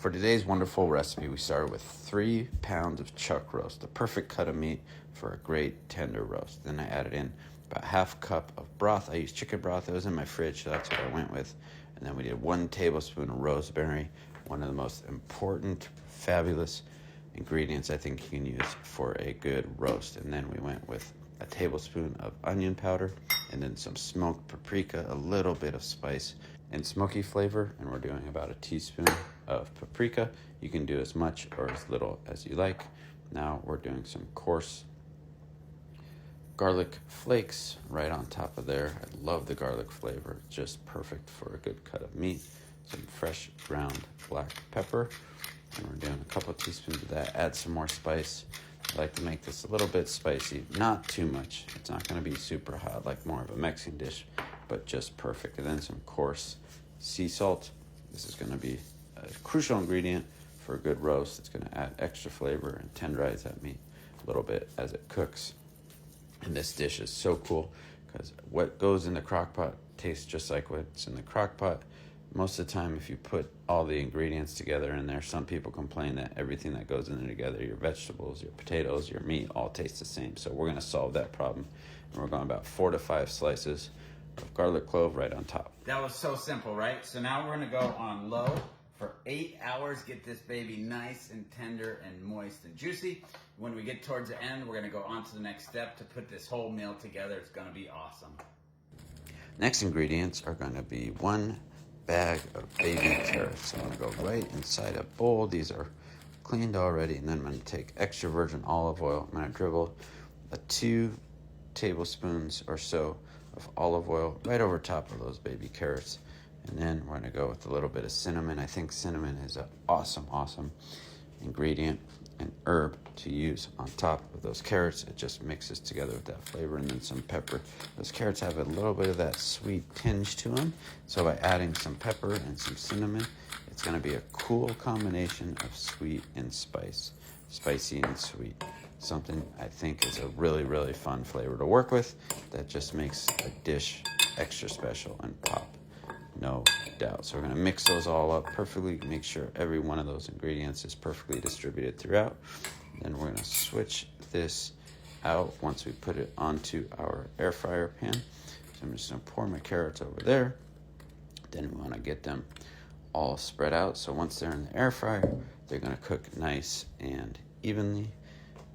For today's wonderful recipe, we started with 3 pounds of chuck roast, the perfect cut of meat for a great tender roast. Then I added in about half cup of broth. I used chicken broth. It was in my fridge, so that's what I went with. And then we did 1 tablespoon of rosemary, one of the most important, fabulous ingredients I think you can use for a good roast. And then we went with a tablespoon of onion powder and then some smoked paprika, a little bit of spice and smoky flavor, and we're doing about a teaspoon of paprika. You can do as much or as little as you like. Now we're doing some coarse garlic flakes right on top of there. I love the garlic flavor, just perfect for a good cut of meat. Some fresh ground black pepper, and we're doing a couple of teaspoons of that. Add some more spice. I like to make this a little bit spicy, not too much. It's not going to be super hot like more of a Mexican dish, but just perfect. And then some coarse sea salt. This is going to be a crucial ingredient for a good roast. It's going to add extra flavor and tenderize that meat a little bit as it cooks. And this dish is so cool because what goes in the crock pot tastes just like what's in the crock pot. Most of the time, if you put all the ingredients together in there, some people complain that everything that goes in there together, your vegetables, your potatoes, your meat, all taste the same. So we're going to solve that problem. And we're going about 4 to 5 slices of garlic clove right on top. That was so simple, right? So now we're gonna go on low for 8 hours, get this baby nice and tender and moist and juicy. When we get towards the end, we're gonna go on to the next step to put this whole meal together. It's gonna be awesome. Next ingredients are gonna be 1 bag of baby carrots. I'm gonna go right inside a bowl. These are cleaned already, and then I'm gonna take extra virgin olive oil. I'm gonna dribble 2 tablespoons or so of olive oil right over top of those baby carrots. And then we're gonna go with a little bit of cinnamon. I think cinnamon is an awesome ingredient and herb to use on top of those carrots. It just mixes together with that flavor. And then some pepper. Those carrots have a little bit of that sweet tinge to them. So by adding some pepper and some cinnamon, it's gonna be a cool combination of sweet and spicy and sweet. Something I think is a really fun flavor to work with that just makes a dish extra special and pop, no doubt. So we're gonna mix those all up perfectly, make sure every one of those ingredients is perfectly distributed throughout. Then we're gonna switch this out once we put it onto our air fryer pan. So I'm just gonna pour my carrots over there. Then we wanna get them all spread out. So once they're in the air fryer, they're gonna cook nice and evenly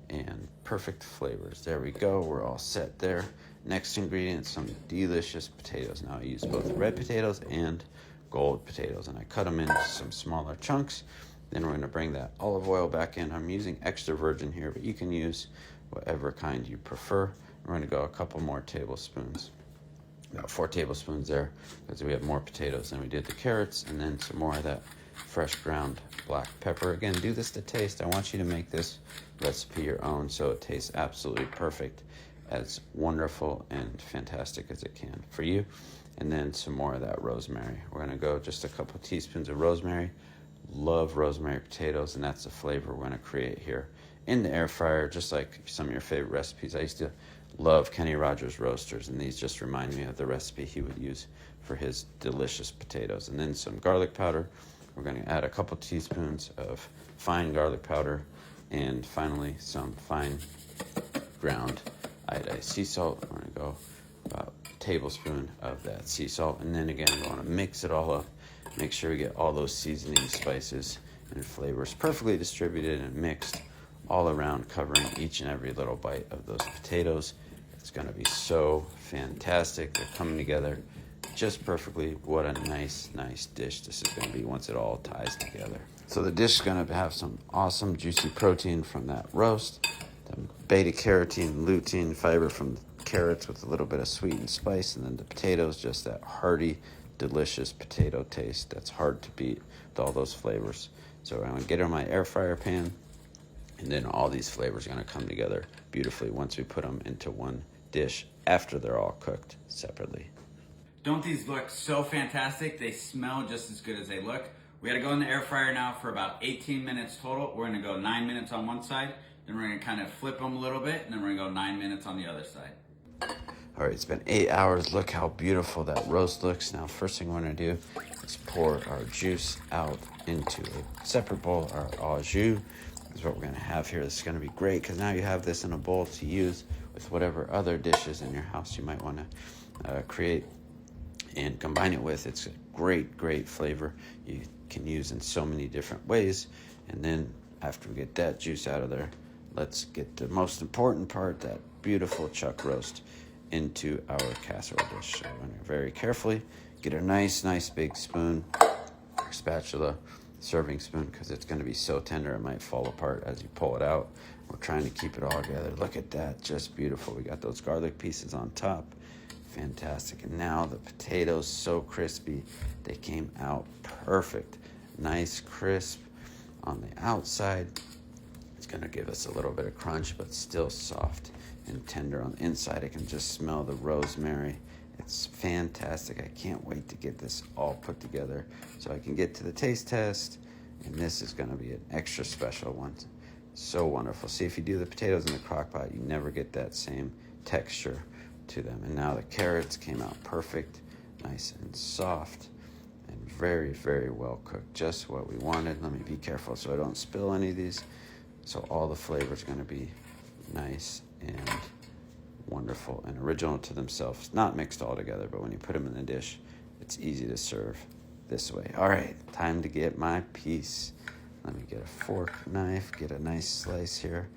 and perfect flavors. There we go, we're all set there. Next ingredient, some delicious potatoes. Now I use both red potatoes and gold potatoes, and I cut them into some smaller chunks. Then we're gonna bring that olive oil back in. I'm using extra virgin here, but you can use whatever kind you prefer. We're gonna go a couple more tablespoons, about 4 tablespoons there, because we have more potatoes than we did the carrots, and then some more of that fresh ground black pepper. Again, do this to taste. I want you to make this recipe your own so it tastes absolutely perfect, as wonderful and fantastic as it can for you. And then some more of that rosemary. We're gonna go just a couple teaspoons of rosemary. Love rosemary potatoes, and that's the flavor we're gonna create here in the air fryer, just like some of your favorite recipes. I used to love Kenny Rogers roasters, and these just remind me of the recipe he would use for his delicious potatoes. And then some garlic powder. We're going to add a couple teaspoons of fine garlic powder, and finally some fine ground iodized sea salt. We're going to go about a tablespoon of that sea salt, and then again we want to mix it all up. Make sure we get all those seasoning spices and flavors perfectly distributed and mixed all around, covering each and every little bite of those potatoes. It's going to be so fantastic. They're coming together just perfectly. What a nice dish this is going to be once it all ties together. So the dish is going to have some awesome juicy protein from that roast, the beta carotene, lutein fiber from the carrots with a little bit of sweet and spice, and then the potatoes, just that hearty, delicious potato taste that's hard to beat with all those flavors. So I'm going to get it on my air fryer pan, and then all these flavors are going to come together beautifully once we put them into one dish after they're all cooked separately. Don't these look so fantastic? They smell just as good as they look. We gotta go in the air fryer now for about 18 minutes total. We're gonna go 9 minutes on one side, then we're gonna kind of flip them a little bit, and then we're gonna go 9 minutes on the other side. All right, it's been 8 hours. Look how beautiful that roast looks. Now, first thing we're gonna do is pour our juice out into a separate bowl. Our au jus is what we're gonna have here. This is gonna be great because now you have this in a bowl to use with whatever other dishes in your house you might wanna create and combine it with. It's a great flavor you can use in so many different ways. And then after we get that juice out of there, let's get the most important part, that beautiful chuck roast, into our casserole dish. So we're going to very carefully get a nice big spoon or spatula, serving spoon, because it's going to be so tender it might fall apart as you pull it out. We're trying to keep it all together. Look at that, just beautiful. We got those garlic pieces on top. Fantastic. And now the potatoes, so crispy. They came out perfect. Nice crisp on the outside. It's going to give us a little bit of crunch, but still soft and tender on the inside. I can just smell the rosemary. It's fantastic. I can't wait to get this all put together so I can get to the taste test. And this is going to be an extra special one. So wonderful. See, if you do the potatoes in the crock pot, you never get that same texture to them. And now the carrots came out perfect, nice and soft, and very well cooked. Just what we wanted. Let me be careful so I don't spill any of these. So all the flavors are going to be nice and wonderful and original to themselves. Not mixed all together, but when you put them in the dish, it's easy to serve this way. All right, time to get my piece. Let me get a fork, knife, get a nice slice here.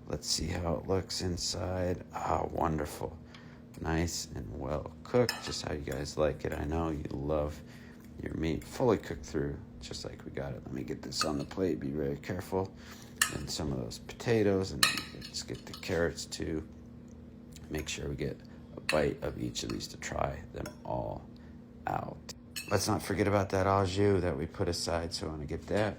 Let's see how it looks inside. Ah, wonderful. Nice and well cooked, just how you guys like it. I know you love your meat fully cooked through, just like we got it. Let me get this on the plate. Be very careful. And some of those potatoes, and let's get the carrots too. Make sure we get a bite of each of these to try them all out. Let's not forget about that au jus that we put aside. So I want to get that.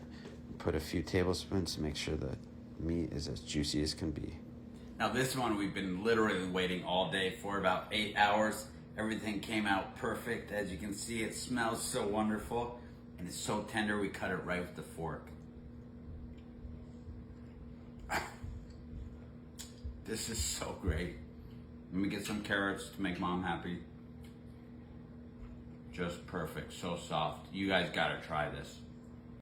Put a few tablespoons to make sure the meat is as juicy as can be. Now this one we've been literally waiting all day for, about 8 hours. Everything came out perfect. As you can see, it smells so wonderful and it's so tender. We cut it right with the fork. This is so great. Let me get some carrots to make mom happy. Just perfect, so soft. You guys gotta try this.